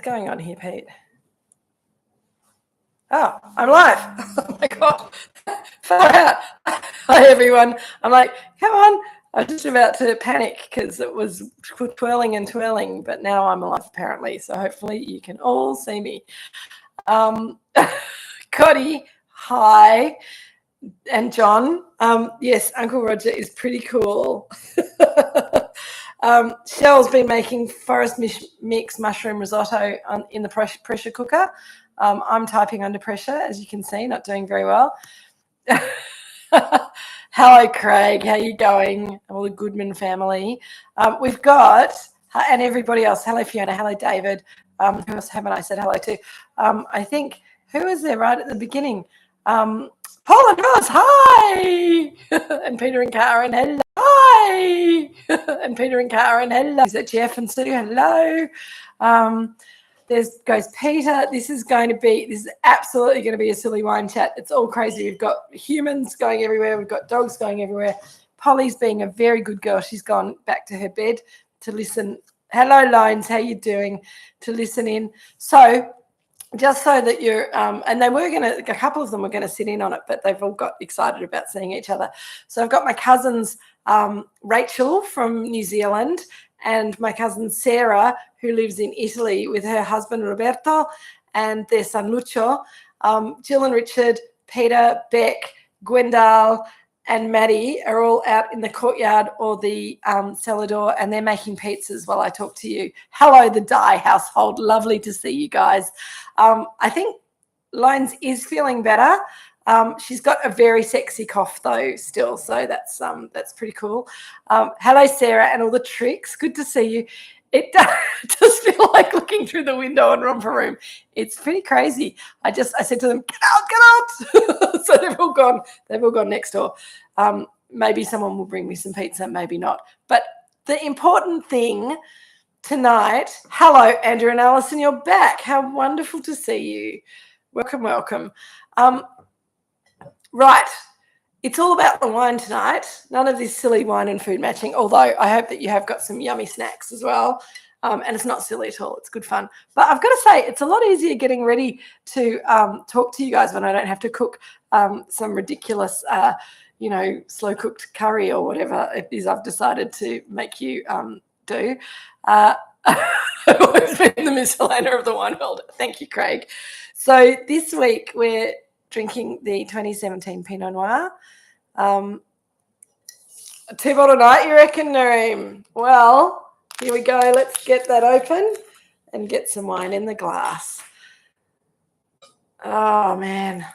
going on here, Pete? Oh, I'm live. Oh my God. Far out. Hi, everyone. I'm like, come on. I was just about to panic because it was twirling and twirling, but now I'm live apparently. So hopefully you can all see me. Cody, hi. And John, yes, Uncle Roger is pretty cool. Cheryl's been making forest mix mushroom risotto in the pressure cooker. I'm typing under pressure, as you can see, not doing very well. Hello, Craig. How you going? All the Goodman family. We've got, and everybody else. Hello, Fiona. Hello, David. Who else haven't I said hello to? I think, who was there right at the beginning? Paul and Ross, hi! And Peter and Karen, hello. Hi! And Peter and Karen, hello. Is that Jeff and Sue? Hello. There goes Peter. This is absolutely going to be a silly wine chat. It's all crazy. We've got humans going everywhere. We've got dogs going everywhere. Polly's being a very good girl. She's gone back to her bed to listen. Hello, Lines. How you doing? To listen in. So, just so that you're, and they were going to, a couple of them were going to sit in on it, but they've all got excited about seeing each other. So I've got my cousins, Rachel from New Zealand, and my cousin Sarah, who lives in Italy with her husband Roberto and their son Lucio. Jill and Richard, Peter, Beck, Gwendal, and Maddie are all out in the courtyard or the cellar door, and they're making pizzas while I talk to you. Hello, the Dye household. Lovely to see you guys. I think Lines is feeling better. She's got a very sexy cough though still, so that's pretty cool. Hello, Sarah, and all the tricks. Good to see you. It does feel like looking through the window in Romper Room. It's pretty crazy. I said to them, get out. So they've all gone next door. Maybe someone will bring me some pizza, maybe not. But the important thing tonight, hello, Andrew and Alison, you're back. How wonderful to see you. Welcome, welcome. Right. It's all about the wine tonight. None of this silly wine and food matching, although I hope that you have got some yummy snacks as well. And it's not silly at all. It's good fun. But I've got to say, it's a lot easier getting ready to talk to you guys when I don't have to cook some ridiculous, slow-cooked curry or whatever it is I've decided to make you do. I've always been the Miss Helena of the wine world. Thank you, Craig. So this week we're drinking the 2017 Pinot Noir. A 2-bottle night, you reckon, Nareem? Well, here we go. Let's get that open and get some wine in the glass. Oh, man.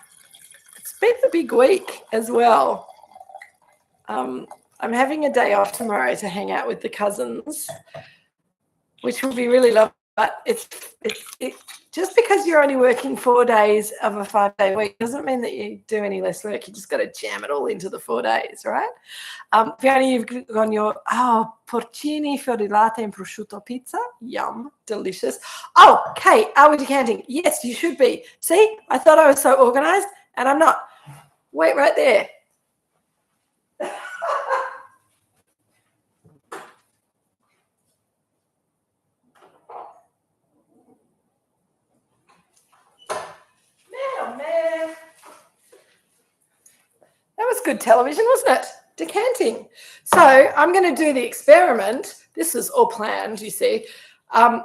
It's been a big week as well. I'm having a day off tomorrow to hang out with the cousins, which will be really lovely. But it's just because you're only working 4 days of a 5-day week doesn't mean that you do any less work. You just got to jam it all into the 4 days, right? Fiona, you've gone your, porcini, fior di latte and prosciutto pizza. Yum, delicious. Oh, Kate, are we decanting? Yes, you should be. See, I thought I was so organised and I'm not. Wait right there. Man. That was good television, wasn't it? Decanting. So I'm going to do the experiment. This is all planned, you see. I'm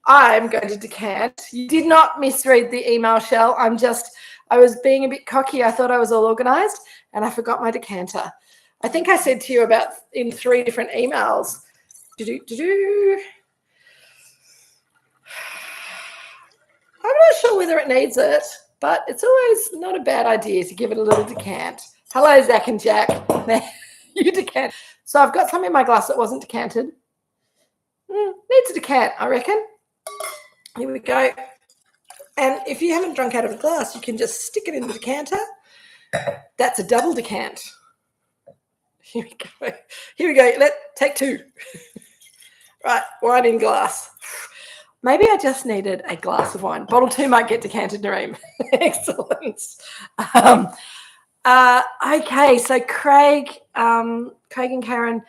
going to decant. You did not misread the email, Shell. I was being a bit cocky. I thought I was all organised and I forgot my decanter. I think I said to you about in 3 different emails. I'm not sure whether it needs it, but it's always not a bad idea to give it a little decant. Hello, Zach and Jack. You decant. So I've got some in my glass that wasn't decanted. Needs a decant, I reckon. Here we go. And if you haven't drunk out of a glass, you can just stick it in the decanter. That's a double decant. Here we go. Here we go. Take 2. Right, wine in glass. Maybe I just needed a glass of wine. Bottle 2 might get decanted, Nareem. Excellent. Okay, so Craig and Karen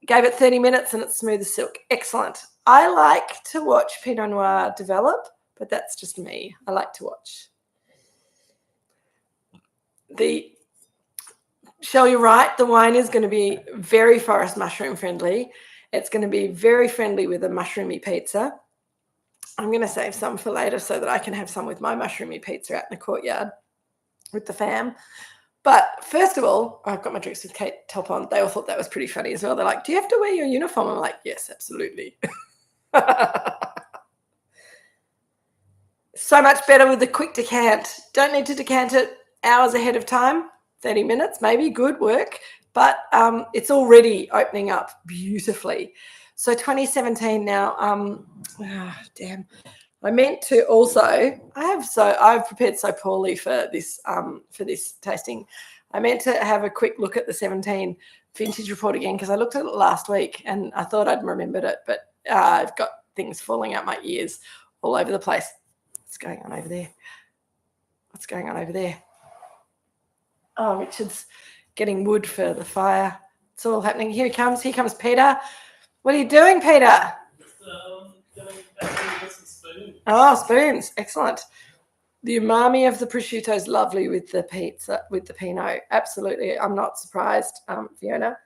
gave it 30 minutes and it's smooth as silk. Excellent. I like to watch Pinot Noir develop, but that's just me. I like to watch. Shell, you're right. The wine is going to be very forest mushroom friendly. It's going to be very friendly with a mushroomy pizza. I'm going to save some for later so that I can have some with my mushroomy pizza out in the courtyard with the fam. But first of all, I've got my Drinks with Kate top on. They all thought that was pretty funny as well. They're like, do you have to wear your uniform? I'm like, yes, absolutely. So much better with the quick decant. Don't need to decant it hours ahead of time. 30 minutes, maybe, good work. But it's already opening up beautifully. So 2017 now, damn. I meant to also, I've prepared so poorly for this tasting. I meant to have a quick look at the 17 vintage report again because I looked at it last week and I thought I'd remembered it, but I've got things falling out my ears all over the place. What's going on over there? What's going on over there? Oh, Richard's getting wood for the fire. It's all happening. Here he comes. Here comes Peter. What are you doing, Peter? Oh, spoons. Excellent. The umami of the prosciutto is lovely with the pizza, with the Pinot. Absolutely. I'm not surprised, Fiona.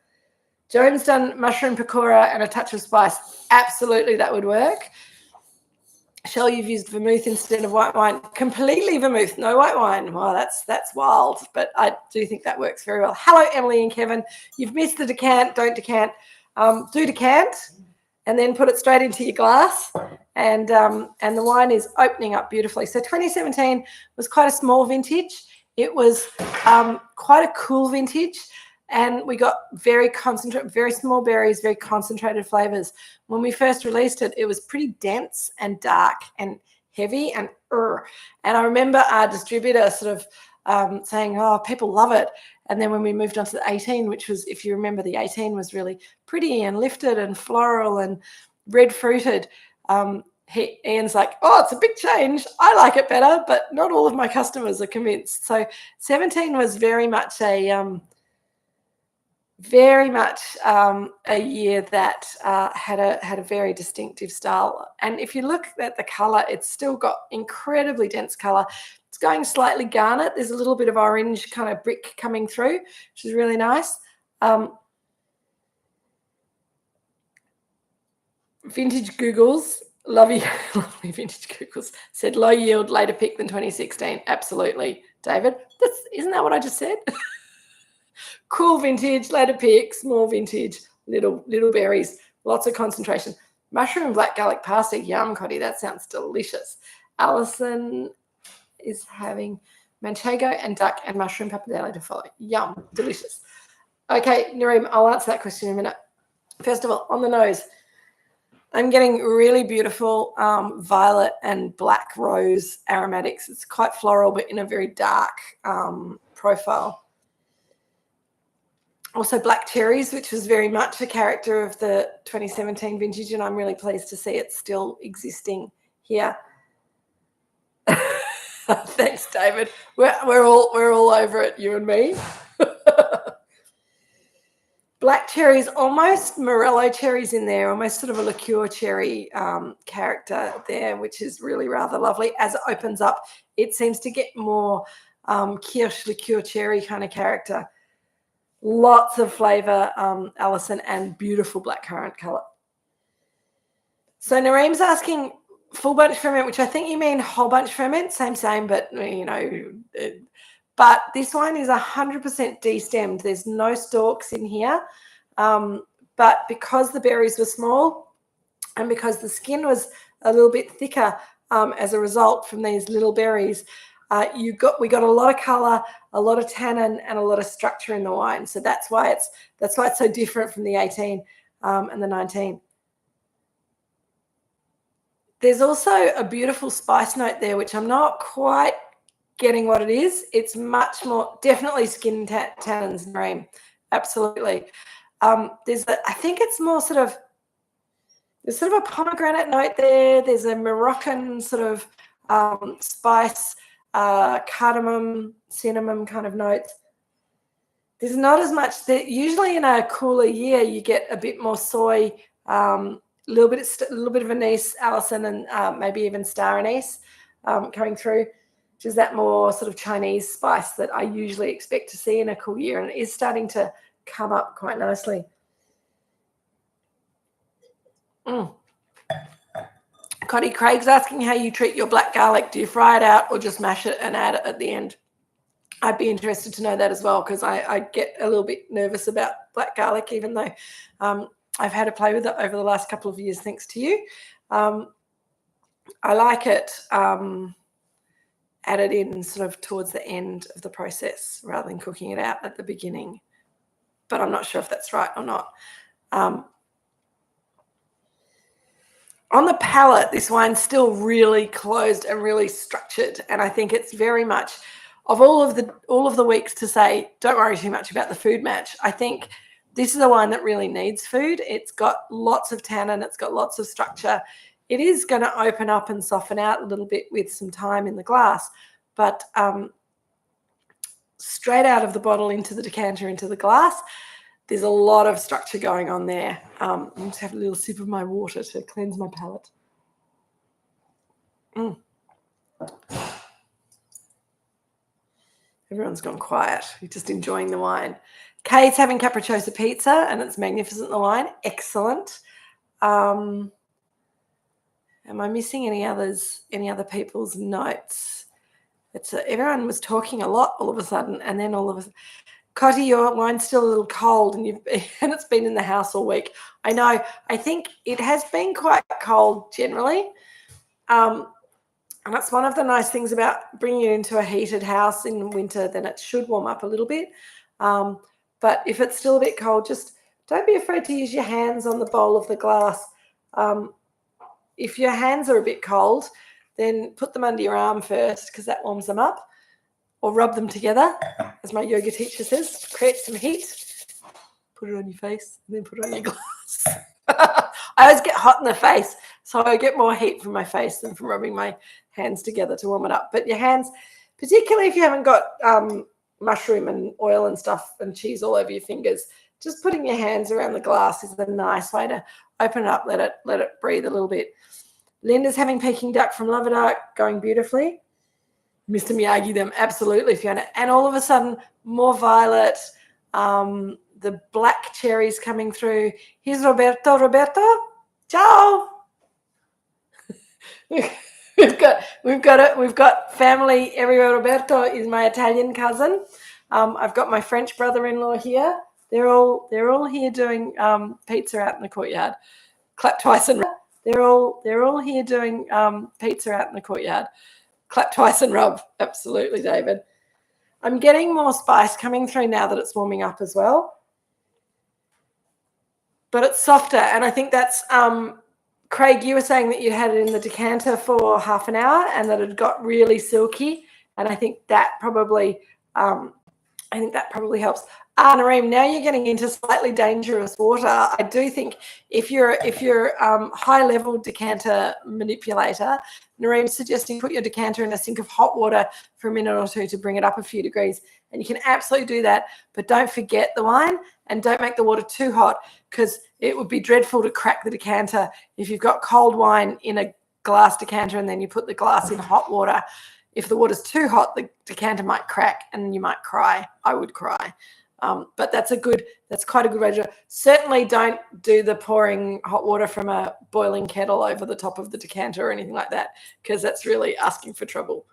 Joan's done mushroom pakora and a touch of spice. Absolutely, that would work. Shell, you've used vermouth instead of white wine. Completely vermouth, no white wine. Well, that's wild, but I do think that works very well. Hello, Emily and Kevin. You've missed the decant. Don't decant. Do decant and then put it straight into your glass. And the wine is opening up beautifully. So 2017 was quite a small vintage. It was quite a cool vintage. And we got very small berries, very concentrated flavors. When we first released it, it was pretty dense and dark and heavy and I remember our distributor sort of saying, oh, people love it. And then when we moved on to the 18, which was, if you remember, the 18 was really pretty and lifted and floral and red fruited. Ian's like, oh, it's a big change. I like it better, but not all of my customers are convinced. So 17 was very much a year that had a very distinctive style. And if you look at the colour, it's still got incredibly dense colour. It's going slightly garnet. There's a little bit of orange kind of brick coming through, which is really nice. Vintage Googles, lovely Vintage Googles, said low yield, later pick than 2016. Absolutely, David. Isn't that what I just said? Cool vintage, later pick, small vintage, little berries, lots of concentration. Mushroom and black garlic pasta, yum, Coddy, that sounds delicious. Alison is having manchego and duck and mushroom pappardelle to follow. Yum, delicious. Okay, Nareem, I'll answer that question in a minute. First of all, on the nose, I'm getting really beautiful violet and black rose aromatics. It's quite floral, but in a very dark profile. Also black cherries, which was very much a character of the 2017 vintage, and I'm really pleased to see it still existing here. Thanks, David. We're all over it, you and me. Black cherries, almost Morello cherries in there, almost sort of a liqueur cherry character there, which is really rather lovely. As it opens up, it seems to get more kirsch liqueur cherry kind of character. Lots of flavour, Alison, and beautiful blackcurrant colour. So Nareem's asking full bunch ferment, which I think you mean whole bunch ferment, same, but you know, but this wine is 100% destemmed. There's no stalks in here, but because the berries were small and because the skin was a little bit thicker as a result from these little berries, we got a lot of colour, a lot of tannin, and a lot of structure in the wine. So that's why it's so different from the 18 and the 19. There's also a beautiful spice note there, which I'm not quite getting what it is. It's much more definitely skin tannins, Nareem. Absolutely. I think it's more there's sort of a pomegranate note there. There's a Moroccan sort of spice. Cardamom, cinnamon kind of notes. There's not as much. Usually in a cooler year, you get a bit more soy a little bit of anise, Alison, and maybe even star anise coming through, which is that more sort of Chinese spice that I usually expect to see in a cool year, and it is starting to come up quite nicely. Connie Craig's asking how you treat your black garlic. Do you fry it out or just mash it and add it at the end? I'd be interested to know that as well, because I get a little bit nervous about black garlic, even though I've had a play with it over the last couple of years, thanks to you. I like it added in sort of towards the end of the process rather than cooking it out at the beginning. But I'm not sure if that's right or not. On the palate, this wine's still really closed and really structured, and I think it's very much of all of the weeks to say don't worry too much about the food match. I think this is a wine that really needs food. It's got lots of tannin, it's got lots of structure. It is going to open up and soften out a little bit with some time in the glass, but straight out of the bottle into the decanter into the glass, there's a lot of structure going on there. I'm just have a little sip of my water to cleanse my palate. Everyone's gone quiet. You're just enjoying the wine. Kate's having capricciosa pizza, and it's magnificent, the wine. Excellent. Am I missing any other people's notes? Everyone was talking a lot all of a sudden, and then all of a sudden, Cotty, your wine's still a little cold, and it's been in the house all week. I know. I think it has been quite cold generally, and that's one of the nice things about bringing it into a heated house in winter. Then it should warm up a little bit. But if it's still a bit cold, just don't be afraid to use your hands on the bowl of the glass. If your hands are a bit cold, then put them under your arm first, because that warms them up. Or rub them together, as my yoga teacher says, create some heat. Put it on your face and then put it on your glass. I always get hot in the face, so I get more heat from my face than from rubbing my hands together to warm it up. But your hands, particularly if you haven't got mushroom and oil and stuff and cheese all over your fingers, just putting your hands around the glass is a nice way to open it up, let it breathe a little bit. Linda's having Peking duck from Moorooduc, going beautifully. Mr. Miyagi them, absolutely, Fiona. And all of a sudden, more violet, the black cherries coming through. Here's Roberto. Roberto, ciao. We've got family everywhere. Roberto is my Italian cousin. I've got my French brother-in-law here. They're all here doing pizza out in the courtyard. Clap twice and rub. They're all here doing pizza out in the courtyard. Clap twice and rub. Absolutely, David. I'm getting more spice coming through now that it's warming up as well. But it's softer, and I think that's Craig, you were saying that you had it in the decanter for half an hour and that it got really silky, and I think that probably helps. Nareem, now you're getting into slightly dangerous water. I do think if you're high-level decanter manipulator, Nareem's suggesting put your decanter in a sink of hot water for a minute or two to bring it up a few degrees, and you can absolutely do that, but don't forget the wine and don't make the water too hot, because it would be dreadful to crack the decanter if you've got cold wine in a glass decanter and then you put the glass in hot water. If the water's too hot, the decanter might crack and you might cry. I would cry. But that's quite a good way to do it. Certainly don't do the pouring hot water from a boiling kettle over the top of the decanter or anything like that, because that's really asking for trouble.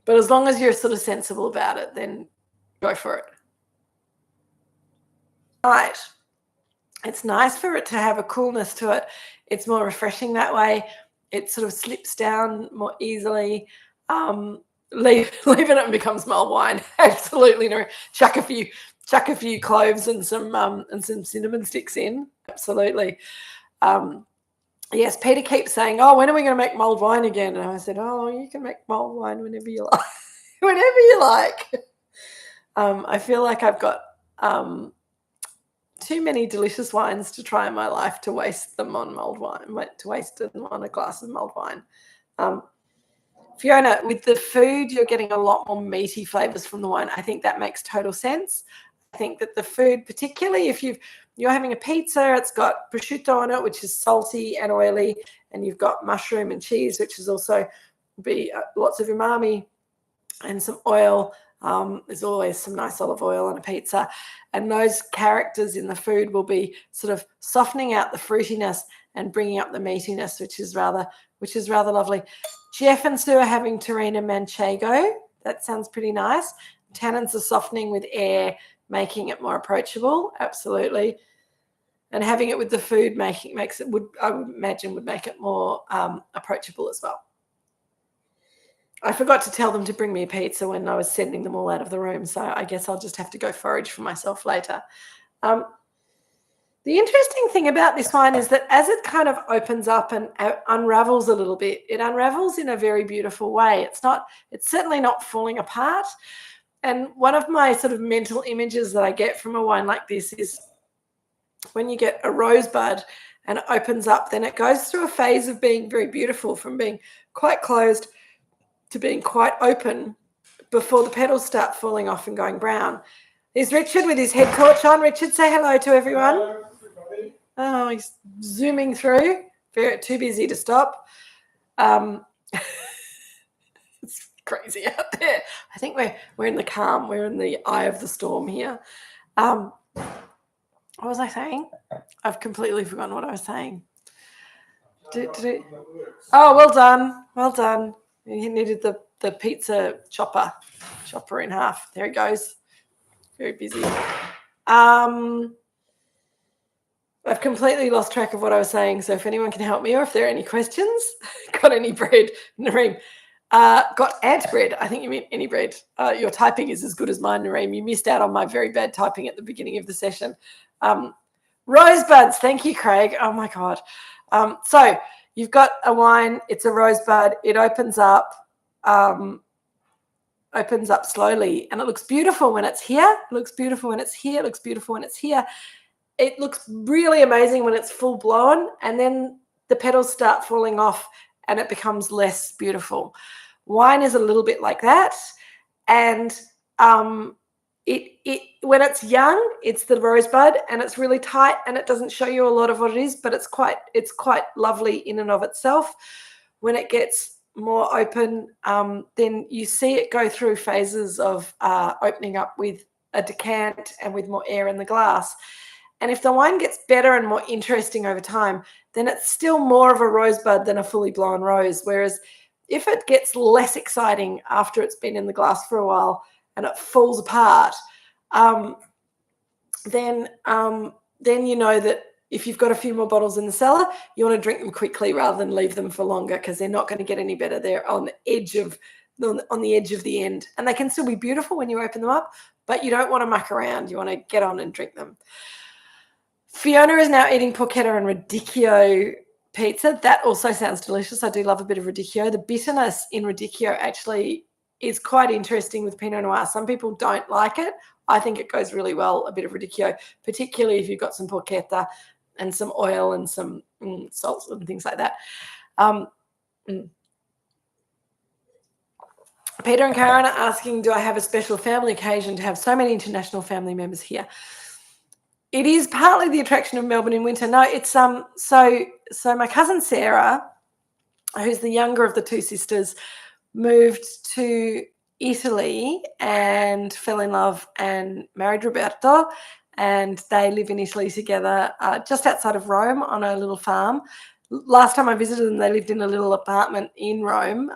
But as long as you're sort of sensible about it, then go for it. Right. It's nice for it to have a coolness to it. It's more refreshing that way. It sort of slips down more easily. Leave it and becomes mulled wine. Absolutely, no. Chuck a few cloves and some cinnamon sticks in. Absolutely. Yes, Peter keeps saying, "Oh, when are we going to make mulled wine again?" And I said, "Oh, you can make mulled wine whenever you like. Whenever you like." I feel like I've got too many delicious wines to try in my life to waste them on mulled wine. To waste them on a glass of mulled wine. Fiona, with the food, you're getting a lot more meaty flavours from the wine. I think that makes total sense. I think that the food, particularly if you've you're having a pizza. It's got prosciutto on it, which is salty and oily, and you've got mushroom and cheese, which is also be lots of umami and some oil. There's always some nice olive oil on a pizza, and those characters in the food will be sort of softening out the fruitiness and bringing up the meatiness, which is rather lovely. Jeff and Sue are having Torino Manchego. That sounds pretty nice. Tannins are softening with air, making it more approachable. Absolutely. And having it with the food makes it, I would imagine, would make it more approachable as well. I forgot to tell them to bring me a pizza when I was sending them all out of the room, so I guess I'll just have to go forage for myself later. The interesting thing about this wine is that as it kind of opens up and unravels a little bit, it unravels in a very beautiful way. It's certainly not falling apart. And one of my sort of mental images that I get from a wine like this is when you get a rosebud and it opens up, then it goes through a phase of being very beautiful, from being quite closed to being quite open before the petals start falling off and going brown. There's Richard with his head torch on. Richard, say hello to everyone. Hello, everybody. Oh, he's zooming through. Too busy to stop. It's crazy out there. I think we're in the calm. We're in the eye of the storm here. What was I saying? I've completely forgotten what I was saying. Oh, well done. Well done. He needed the pizza chopper in half. There it goes. Very busy. I've completely lost track of what I was saying, so if anyone can help me, or if there are any questions. Got any bread, Nareem? Got ant bread. I think you mean any bread. Your typing is as good as mine, Nareem. You missed out on my very bad typing at the beginning of the session. Rosebuds. Thank you, Craig. Oh, my God. So you've got a wine. It's a rosebud. It opens up slowly, and it looks beautiful when it's here. It looks beautiful when it's here. It looks beautiful when it's here. It looks really amazing when it's full blown, and then the petals start falling off and it becomes less beautiful. Wine is a little bit like that, and when it's young, it's the rosebud, and it's really tight, and it doesn't show you a lot of what it is, but it's quite lovely in and of itself. When it gets more open, then you see it go through phases of opening up with a decant and with more air in the glass. And if the wine gets better and more interesting over time, then it's still more of a rosebud than a fully blown rose. Whereas if it gets less exciting after it's been in the glass for a while and it falls apart, then you know that if you've got a few more bottles in the cellar, you want to drink them quickly rather than leave them for longer, because they're not going to get any better. They're on the edge of the end, and they can still be beautiful when you open them up, but you don't want to muck around. You want to get on and drink them. Fiona is now eating porchetta and radicchio pizza. That also sounds delicious. I do love a bit of radicchio. The bitterness in radicchio actually is quite interesting with Pinot Noir. Some people don't like it. I think it goes really well, a bit of radicchio, particularly if you've got some porchetta and some oil and some salts and things like that. Peter and Karen are asking, do I have a special family occasion to have so many international family members here? It is partly the attraction of Melbourne in winter. No, it's so my cousin Sarah, who's the younger of the two sisters, moved to Italy and fell in love and married Roberto, and they live in Italy together, just outside of Rome on a little farm. Last time I visited them, they lived in a little apartment in Rome,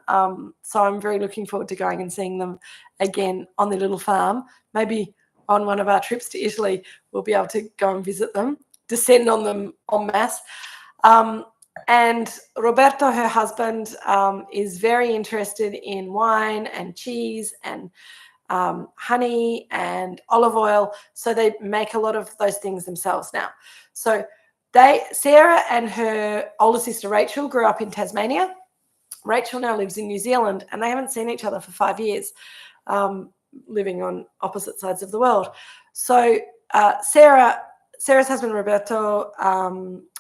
so I'm very looking forward to going and seeing them again on their little farm. Maybe on one of our trips to Italy, we'll be able to go and visit them, descend on them en masse. And Roberto, her husband, is very interested in wine and cheese and honey and olive oil. So they make a lot of those things themselves now. So Sarah and her older sister Rachel grew up in Tasmania. Rachel now lives in New Zealand, and they haven't seen each other for 5 years, living on opposite sides of the world. So Sarah's husband Roberto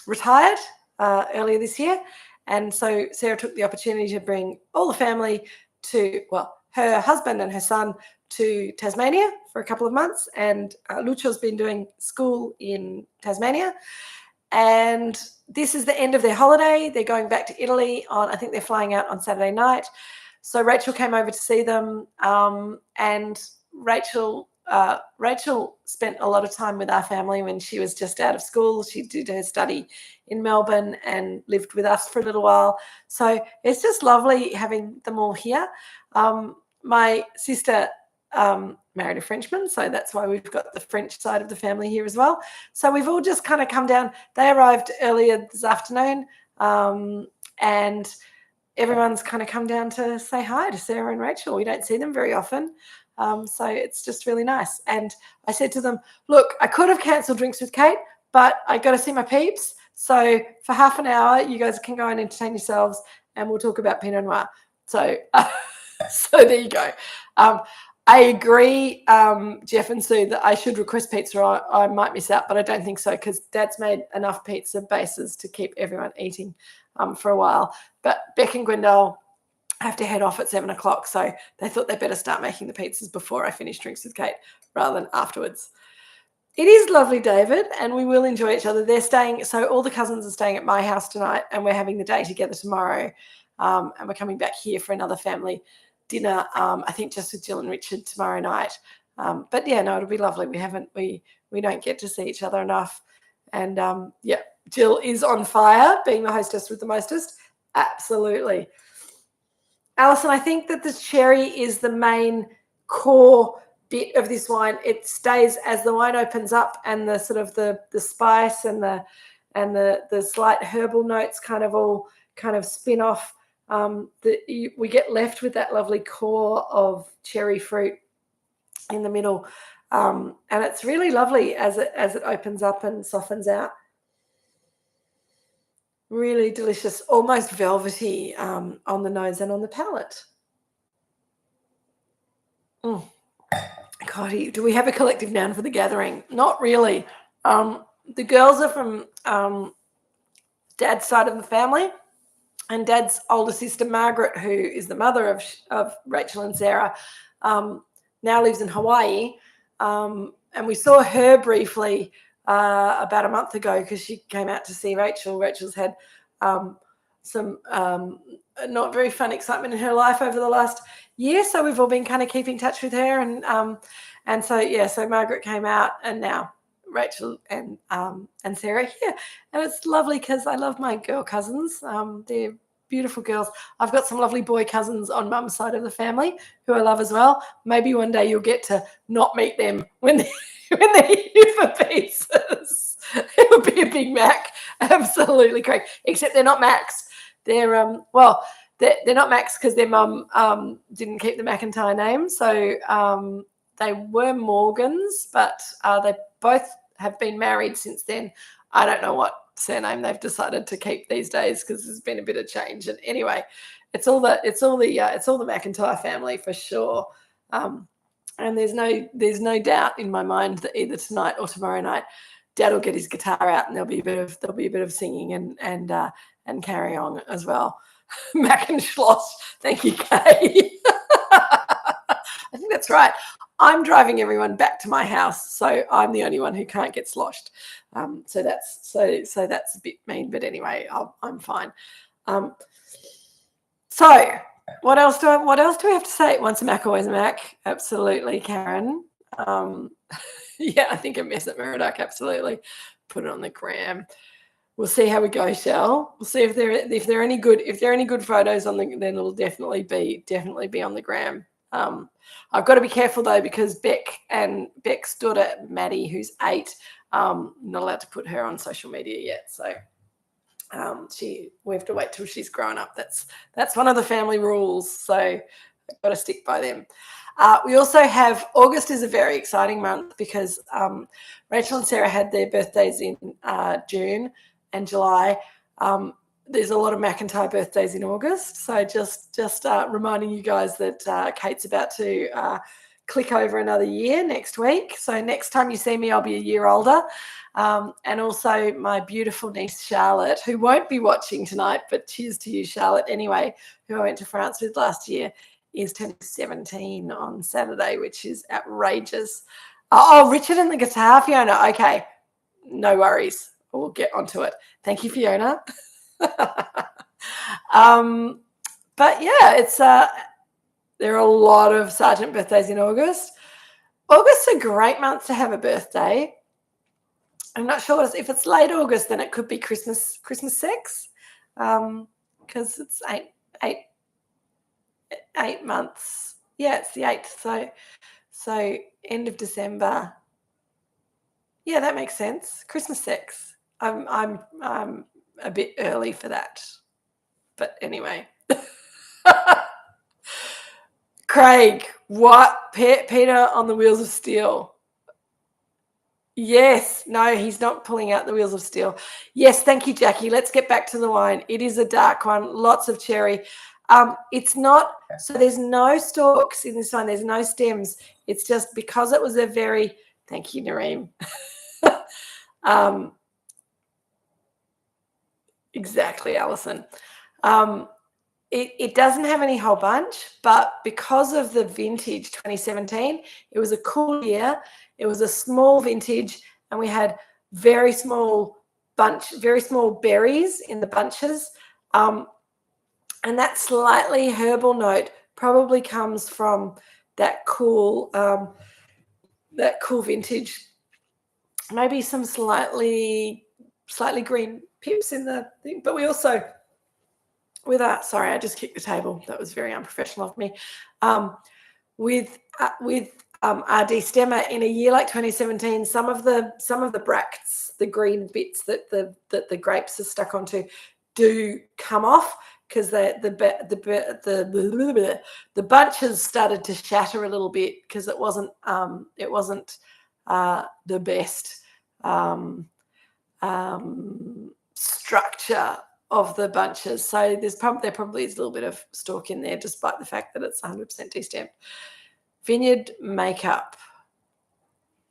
retired earlier this year, and so Sarah took the opportunity to bring all the family her husband and her son to Tasmania for a couple of months, and Lucho's been doing school in Tasmania. And this is the end of their holiday. They're going back to Italy I think they're flying out on Saturday night. So Rachel came over to see them, and Rachel spent a lot of time with our family when she was just out of school. She did her study in Melbourne and lived with us for a little while. So it's just lovely having them all here. My sister married a Frenchman, so that's why we've got the French side of the family here as well. So we've all just kind of come down. They arrived earlier this afternoon, and everyone's kind of come down to say hi to Sarah and Rachel. We don't see them very often. So it's just really nice. And I said to them, look, I could have cancelled Drinks with Kate, but I got to see my peeps. So for half an hour, you guys can go and entertain yourselves, and we'll talk about Pinot Noir. So, so there you go. I agree, Jeff and Sue, that I should request pizza or I might miss out, but I don't think so because Dad's made enough pizza bases to keep everyone eating for a while. But Beck and Gwendol have to head off at 7 o'clock, so they thought they better start making the pizzas before I finish Drinks with Kate rather than afterwards. It is lovely, David, and we will enjoy each other. They're staying, so all the cousins are staying at my house tonight, and we're having the day together tomorrow, and we're coming back here for another family dinner, I think just with Jill and Richard tomorrow night. But yeah, no, it'll be lovely. We don't get to see each other enough. And yeah, Jill is on fire, being the hostess with the mostest. Absolutely. Alison, I think that the cherry is the main core bit of this wine. It stays as the wine opens up, and the sort of the spice and the slight herbal notes kind of all kind of spin off. We get left with that lovely core of cherry fruit in the middle, and it's really lovely as it opens up and softens out. Really delicious, almost velvety on the nose and on the palate. God, do we have a collective noun for the gathering? Not really. The girls are from Dad's side of the family. And Dad's older sister, Margaret, who is the mother of Rachel and Sarah, now lives in Hawaii. And we saw her briefly about a month ago because she came out to see Rachel. Rachel's had some not very fun excitement in her life over the last year. So we've all been kind of keeping in touch with her. And so, yeah, so Margaret came out, and now Rachel and Sarah here, and it's lovely because I love my girl cousins. They're beautiful girls. I've got some lovely boy cousins on Mum's side of the family who I love as well. Maybe one day you'll get to not meet them when they're here for pizzas. It'll be a Big Mac, absolutely correct. Except they're not Macs. They're they're not Macs because their mum didn't keep the McIntyre name, so they were Morgans, but they both have been married since then. I don't know what surname they've decided to keep these days because there's been a bit of change. And anyway, it's all the McIntyre family for sure. And there's no doubt in my mind that either tonight or tomorrow night, Dad will get his guitar out and there'll be a bit of singing and carry on as well. Mac and Schloss. Thank you, Kay. I think that's right. I'm driving everyone back to my house, so I'm the only one who can't get sloshed. So that's a bit mean, but anyway, I'm fine. So what else do we have to say? Once a Mac, always a Mac. Absolutely, Karen. Yeah, I think a mess at Moorooduc. Absolutely, put it on the gram. We'll see how we go, Shell. We'll see if there are any good photos on then it'll definitely be on the gram. I've got to be careful though because Beck's daughter Maddie, who's 8, not allowed to put her on social media yet. So we have to wait till she's grown up. That's one of the family rules. So I've got to stick by them. We also have August is a very exciting month because Rachel and Sarah had their birthdays in June and July. There's a lot of McIntyre birthdays in August. So just reminding you guys that Kate's about to click over another year next week. So next time you see me, I'll be a year older. And also my beautiful niece, Charlotte, who won't be watching tonight, but cheers to you, Charlotte, anyway, who I went to France with last year, is turning 17 on Saturday, which is outrageous. Oh, Richard and the guitar, Fiona. Okay, no worries. We'll get onto it. Thank you, Fiona. But yeah, it's there are a lot of Sargent birthdays in August. August's a great month to have a birthday. I'm not sure if it's late August, then it could be Christmas sex, because it's eight months. Yeah, it's the 8th. So end of December. Yeah, that makes sense. Christmas sex. I'm a bit early for that, but anyway. Craig, what? Peter on the wheels of steel. Yes. No, he's not pulling out the wheels of steel. Yes, thank you, Jackie. Let's get back to the wine. It is a dark one, lots of cherry. It's not, so there's no stalks in this one. There's no stems. It's just because it was a very, thank you, Nareem. Exactly, Alison. It doesn't have any whole bunch, but because of the vintage 2017, it was a cool year. It was a small vintage, and we had very small berries in the bunches. And that slightly herbal note probably comes from that cool vintage. Maybe some slightly green pips in the thing, but we also sorry, I just kicked the table. That was very unprofessional of me. With RD stemmer in a year like 2017, some of the bracts, the green bits that the grapes are stuck onto, do come off because the bunches started to shatter a little bit because it wasn't the best structure of the bunches. So there probably is a little bit of stalk in there, despite the fact that it's 100% de-stamped. Vineyard makeup.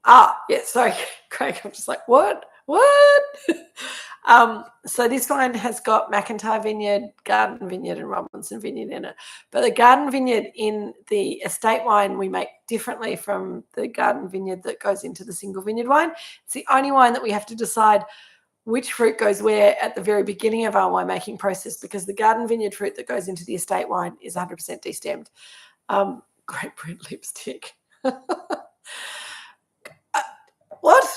Yeah, sorry, Craig. I'm just like, what? So this one has got McIntyre Vineyard, Garden Vineyard, and Robinson Vineyard in it. But the Garden Vineyard in the estate wine we make differently from the Garden Vineyard that goes into the single vineyard wine. It's the only wine that we have to decide which fruit goes where at the very beginning of our winemaking process, because the Garden Vineyard fruit that goes into the estate wine is 100% de-stemmed. Grapefruit lipstick. What?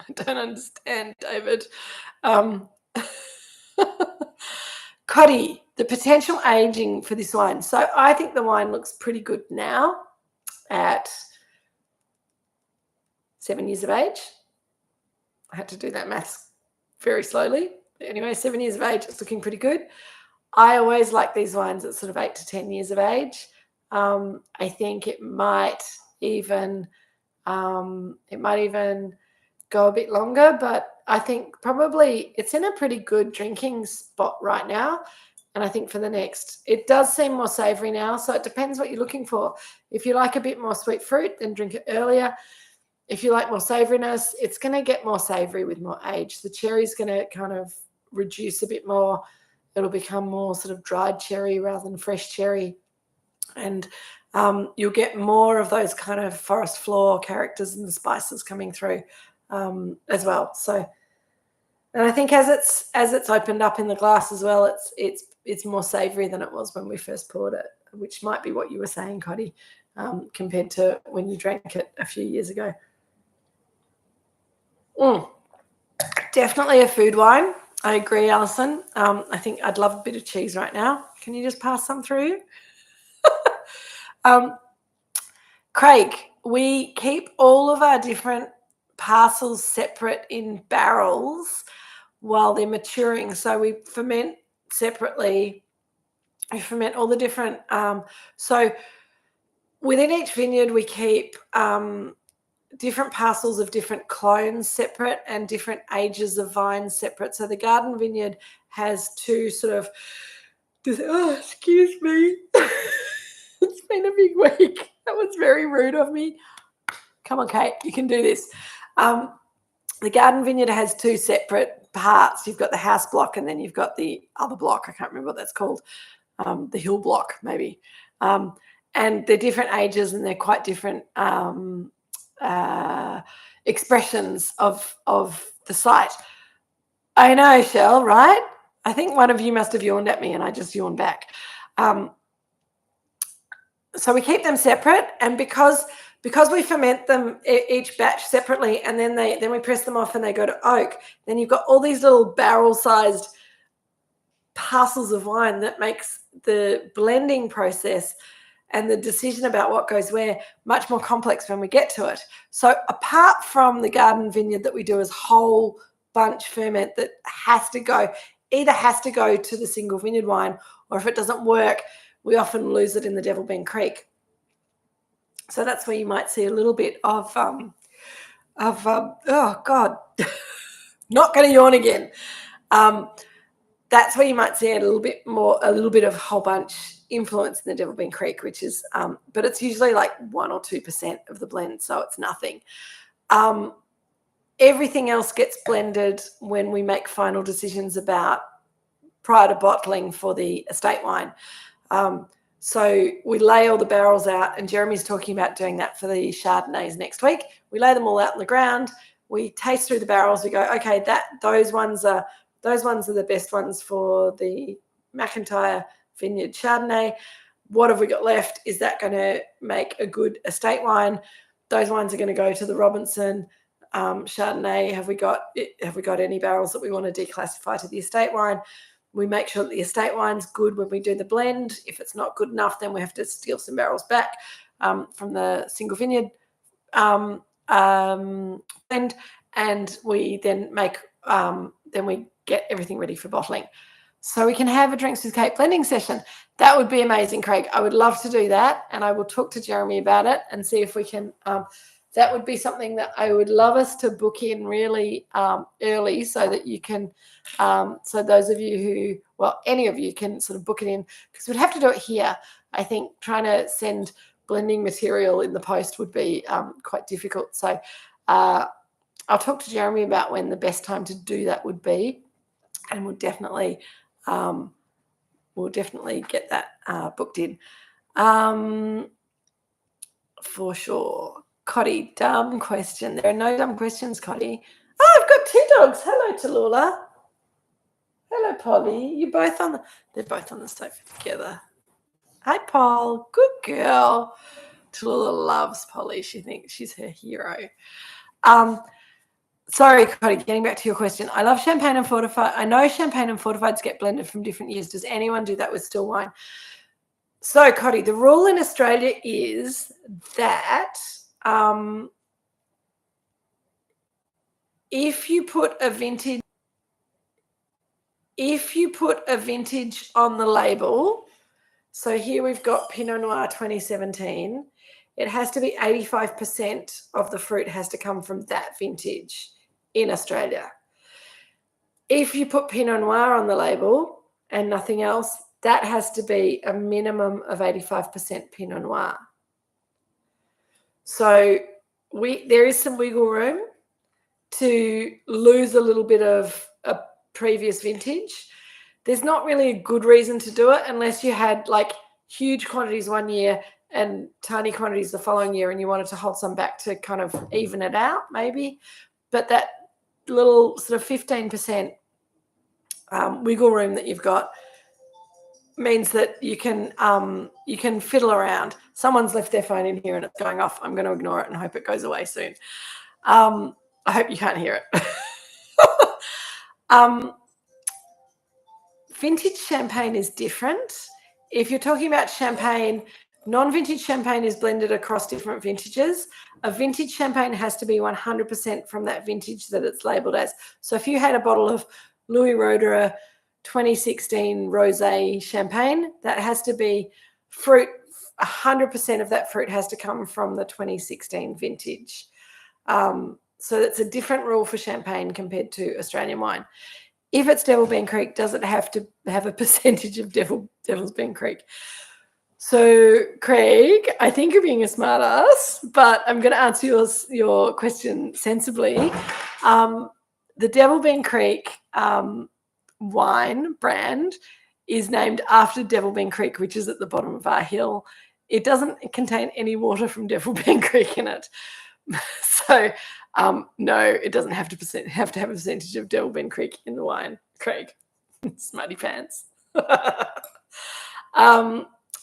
I don't understand, David. Coddy, the potential aging for this wine. So I think the wine looks pretty good now at 7 years of age. I had to do that maths very slowly. But anyway, 7 years of age, it's looking pretty good. I always like these wines at sort of 8 to 10 years of age. I think it might even go a bit longer, but I think probably it's in a pretty good drinking spot right now. And I think for the next, it does seem more savoury now. So it depends what you're looking for. If you like a bit more sweet fruit, then drink it earlier. If you like more savouriness, it's going to get more savoury with more age. The cherry's going to kind of reduce a bit more. It'll become more sort of dried cherry rather than fresh cherry. And you'll get more of those kind of forest floor characters and the spices coming through as well. So, and I think as it's opened up in the glass as well, it's more savoury than it was when we first poured it, which might be what you were saying, Coddy, compared to when you drank it a few years ago. Definitely a food wine. I agree, Alison. I think I'd love a bit of cheese right now. Can you just pass some through? Craig, we keep all of our different parcels separate in barrels while they're maturing. So we ferment separately. We ferment all the different. So within each vineyard, we keep different parcels of different clones separate and different ages of vines separate. So the Garden Vineyard has two sort of. Excuse me. It's been a big week. That was very rude of me. Come on, Kate, you can do this. The Garden Vineyard has two separate parts. You've got the house block and then you've got the other block. I can't remember what that's called. the hill block maybe. And they're different ages and they're quite different expressions of the site. I know, Shell, right? I think one of you must have yawned at me and I just yawned back. So we keep them separate, and because we ferment them each batch separately, and then we press them off and they go to oak, then you've got all these little barrel-sized parcels of wine that makes the blending process and the decision about what goes where much more complex when we get to it. So apart from the garden vineyard that we do as whole bunch ferment that either has to go to the single vineyard wine, or if it doesn't work, we often lose it in the Devil Bend Creek. So that's where you might see a little bit of oh God, not going to yawn again. That's where you might see a little bit of whole bunch influence in the Devil Bend Creek, which is, but it's usually like 1 or 2% of the blend, so it's nothing. Everything else gets blended when we make final decisions about prior to bottling for the estate wine. So we lay all the barrels out, and Jeremy's talking about doing that for the Chardonnays next week. We lay them all out on the ground. We taste through the barrels. We go, okay, those ones are the best ones for the McIntyre Vineyard Chardonnay. What have we got left? Is that going to make a good estate wine? Those wines are going to go to the Robinson Chardonnay. Have we got any barrels that we want to declassify to the estate wine? We make sure that the estate wine's good when we do the blend. If it's not good enough, then we have to steal some barrels back from the single vineyard blend, and we then we get everything ready for bottling. So we can have a Drinks with Kate blending session. That would be amazing, Craig. I would love to do that, and I will talk to Jeremy about it and see if we can. That would be something that I would love us to book in really early, so that you can, so those of you any of you can sort of book it in, because we'd have to do it here. I think trying to send blending material in the post would be quite difficult. So I'll talk to Jeremy about when the best time to do that would be, and we'll definitely get that booked in for sure. Cotty, dumb question. There are no dumb questions, Cotty. Oh, I've got 2 dogs. Hello, Tallulah. Hello, Polly. They're both on the sofa together. Hi, Paul. Good girl. Tallulah loves Polly. She thinks she's her hero. Sorry, Cotty, getting back to your question. I love champagne and fortified. I know champagne and fortifieds get blended from different years. Does anyone do that with still wine? So, Cotty, the rule in Australia is that if you put a vintage on the label, so here we've got Pinot Noir 2017, it has to be 85% of the fruit has to come from that vintage in Australia. If you put Pinot Noir on the label and nothing else, that has to be a minimum of 85% Pinot Noir. So there is some wiggle room to lose a little bit of a previous vintage. There's not really a good reason to do it unless you had like huge quantities one year and tiny quantities the following year, and you wanted to hold some back to kind of even it out maybe. But that little sort of 15% wiggle room that you've got means that you can fiddle around. Someone's left their phone in here and it's going off. I'm going to ignore it and hope it goes away soon. I hope you can't hear it. Vintage champagne is different. If you're talking about champagne, non-vintage champagne is blended across different vintages. A vintage champagne has to be 100% from that vintage that it's labelled as. So if you had a bottle of Louis Roederer 2016 rosé champagne, that has to be fruit. 100% of that fruit has to come from the 2016 vintage. So that's a different rule for champagne compared to Australian wine. If it's Devil Bend Creek, does it have to have a percentage of Devil's Bend Creek? So, Craig, I think you're being a smart ass, but I'm going to answer your question sensibly. The Devil Bend Creek wine brand is named after Devilbend Creek, which is at the bottom of our hill. It doesn't contain any water from Devilbend Creek in it. So, no, it doesn't have to have a percentage of Devilbend Creek in the wine, Craig. Smutty pants.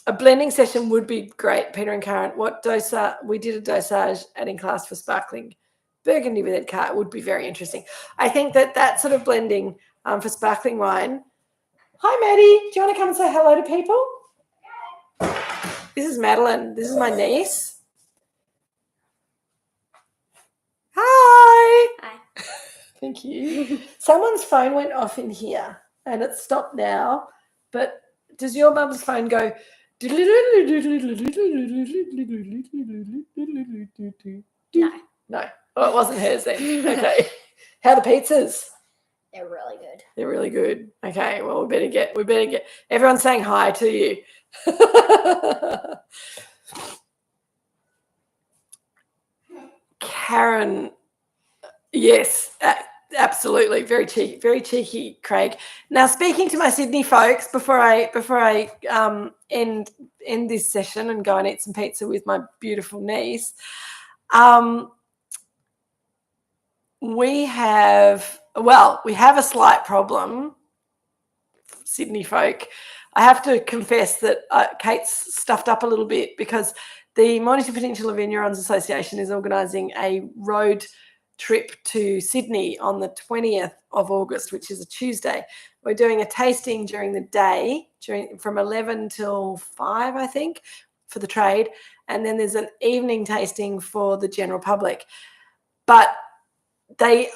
A blending session would be great, Peter and Karen. We did a dosage adding class for sparkling Burgundy with Ed Carr. It would be very interesting. I think that sort of blending for sparkling wine. Hi, Maddie. Do you want to come and say hello to people? This is Madeline. This is my niece. Hi. Hi. Thank you. Someone's phone went off in here and it's stopped now, but does your mum's phone go? No. No. Oh, it wasn't hers then. Okay. How are the pizzas? They're really good. They're really good. Okay. Well, we better get. Everyone's saying hi to you. Karen, yes, absolutely, very cheeky, Craig. Now, speaking to my Sydney folks before I end this session and go and eat some pizza with my beautiful niece, we have a slight problem, Sydney folk. I have to confess that Kate's stuffed up a little bit because the Mornington Peninsula Vineyards Association is organising a road trip to Sydney on the 20th of August, which is a Tuesday. We're doing a tasting during the day, from 11 till 5, I think, for the trade. And then there's an evening tasting for the general public. But I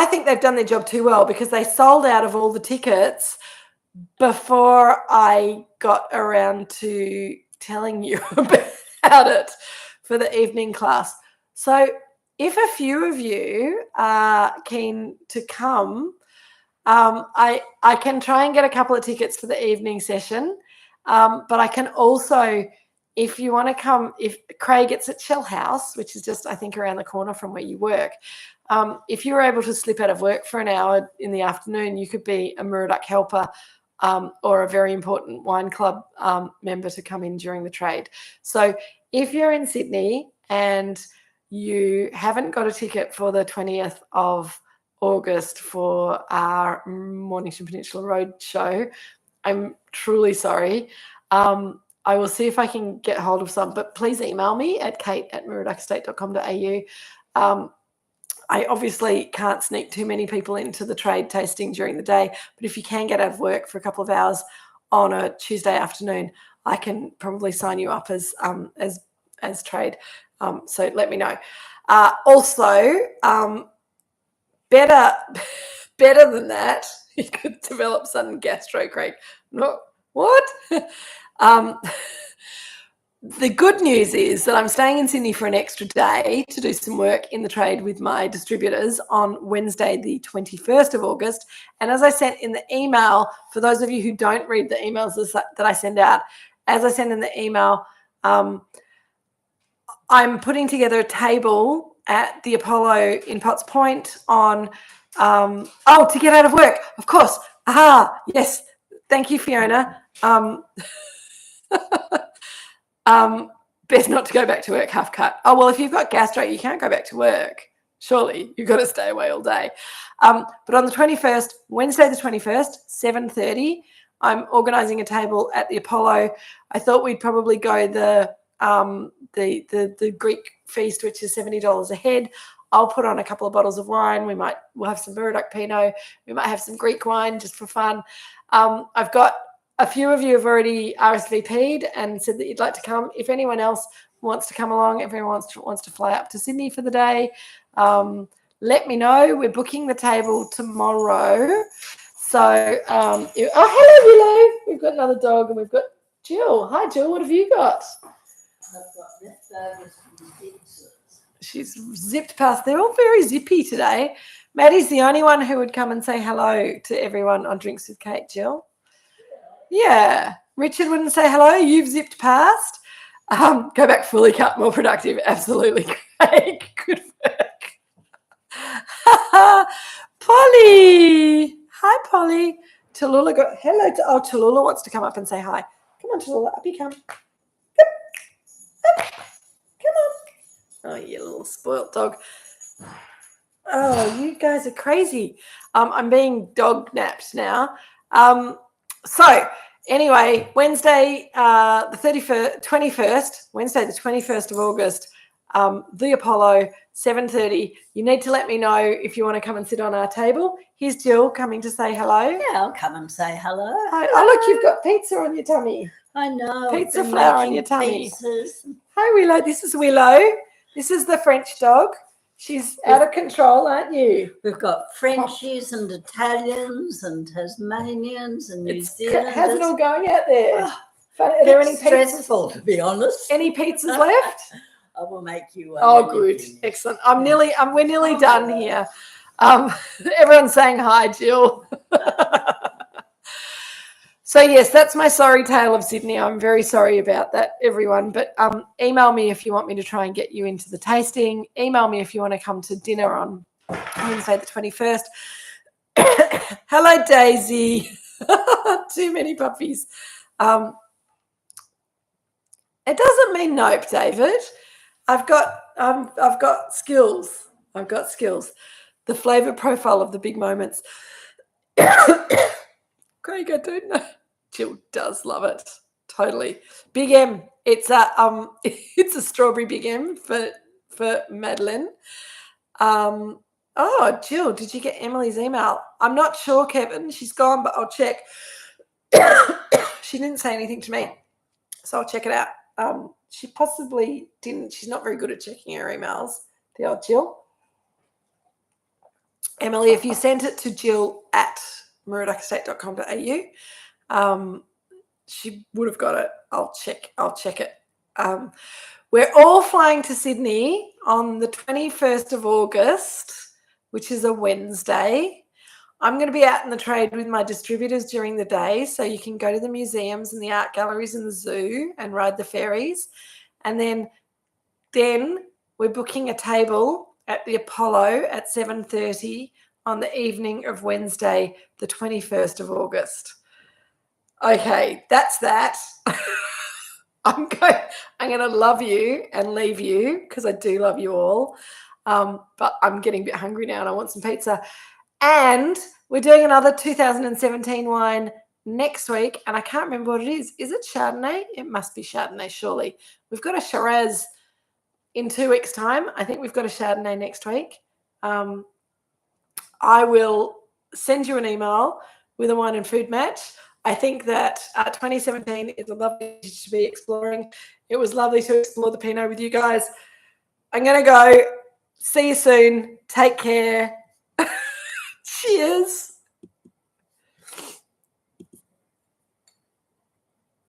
think they've done their job too well because they sold out of all the tickets before I got around to telling you about it for the evening class. So if a few of you are keen to come, I can try and get a couple of tickets for the evening session, but I can also, if you want to come, if Craig, it's at Shell House, which is just, I think, around the corner from where you work. If you were able to slip out of work for an hour in the afternoon, you could be a Moorooduc helper or a very important wine club member to come in during the trade. So if you're in Sydney and you haven't got a ticket for the 20th of August for our Mornington Peninsula Road show, I'm truly sorry. I will see if I can get hold of some, but please email me at kate@moorooducestate.com.au. I obviously can't sneak too many people into the trade tasting during the day, but if you can get out of work for a couple of hours on a Tuesday afternoon, I can probably sign you up as trade. So let me know. Also, better than that, you could develop sudden gastro, Craig. No, what? The good news is that I'm staying in Sydney for an extra day to do some work in the trade with my distributors on Wednesday, the 21st of August. And as I sent in the email, for those of you who don't read the emails that I send out, as I send in the email, I'm putting together a table at the Apollo in Potts Point on, to get out of work, of course. Aha, yes. Thank you, Fiona. Best not to go back to work half cut. Oh, well, if you've got gastro, you can't go back to work. Surely you've got to stay away all day. But on the 21st, Wednesday the 21st, 7:30, I'm organising a table at the Apollo. I thought we'd probably go the Greek feast, which is $70 a head. I'll put on a couple of bottles of wine. We'll have some Moorooduc Pinot. We might have some Greek wine just for fun. I've got a few of you have already RSVP'd and said that you'd like to come. If anyone else wants to come along, if anyone wants to fly up to Sydney for the day, let me know. We're booking the table tomorrow. So, hello, Willow. We've got another dog and we've got Jill. Hi, Jill. What have you got? I've got leftovers from the pizzas. She's zipped past. They're all very zippy today. Maddie's the only one who would come and say hello to everyone on Drinks with Kate, Jill. Yeah. Richard wouldn't say hello. You've zipped past. Go back fully cut, more productive. Absolutely great. Good work. Polly. Hi, Polly. Tallulah got hello. Tallulah wants to come up and say hi. Come on, Tallulah, up you come. Up. Come on. Oh, you little spoilt dog. Oh, you guys are crazy. I'm being dog napped now. So anyway, Wednesday, the 21st, Wednesday, the 21st of August, the Apollo, 7:30. You need to let me know if you want to come and sit on our table. Here's Jill coming to say hello. Yeah, I'll come and say hello. Oh, look, you've got pizza on your tummy. I know. Pizza flour on your tummy. Pizzas. Hi, Willow. This is Willow. This is the French dog. She's out of control, aren't you? We've got Frenchies and Italians and Tasmanians and New Zealanders. How's it all going out there? Oh, Are there any stressful, pizzas? to be honest. Any pizzas left? I will make you one. Oh, good, excellent. We're nearly done here. Everyone's saying hi, Jill. So yes, that's my sorry tale of Sydney. I'm very sorry about that, everyone. But email me if you want me to try and get you into the tasting. Email me if you want to come to dinner on Wednesday the 21st. Hello, Daisy. Too many puppies. It doesn't mean nope, David. I've got skills. I've got skills. The flavour profile of the big moments. Craig, I don't know. Jill does love it. Totally. Big M. It's a strawberry Big M for Madeline. Oh, Jill, did you get Emily's email? I'm not sure, Kevin. She's gone, but I'll check. She didn't say anything to me, so I'll check it out. She possibly didn't. She's not very good at checking her emails, the old Jill. Emily, if you sent it to Jill at moorooducestate.com.au, she would have got it. I'll check it. We're all flying to Sydney on the 21st of August, which is a Wednesday. I'm going to be out in the trade with my distributors during the day, so you can go to the museums and the art galleries and the zoo and ride the ferries. And then we're booking a table at the Apollo at 7:30 on the evening of Wednesday, the 21st of August. Okay, that's that. I'm going to love you and leave you because I do love you all. But I'm getting a bit hungry now and I want some pizza. And we're doing another 2017 wine next week, and I can't remember what it is. Is it Chardonnay? It must be Chardonnay, surely. We've got a Shiraz in 2 weeks' time. I think we've got a Chardonnay next week. I will send you an email with a wine and food match. I think that 2017 is a lovely to be exploring. It was lovely to explore the Pinot with you guys. I'm going to go. See you soon. Take care. Cheers.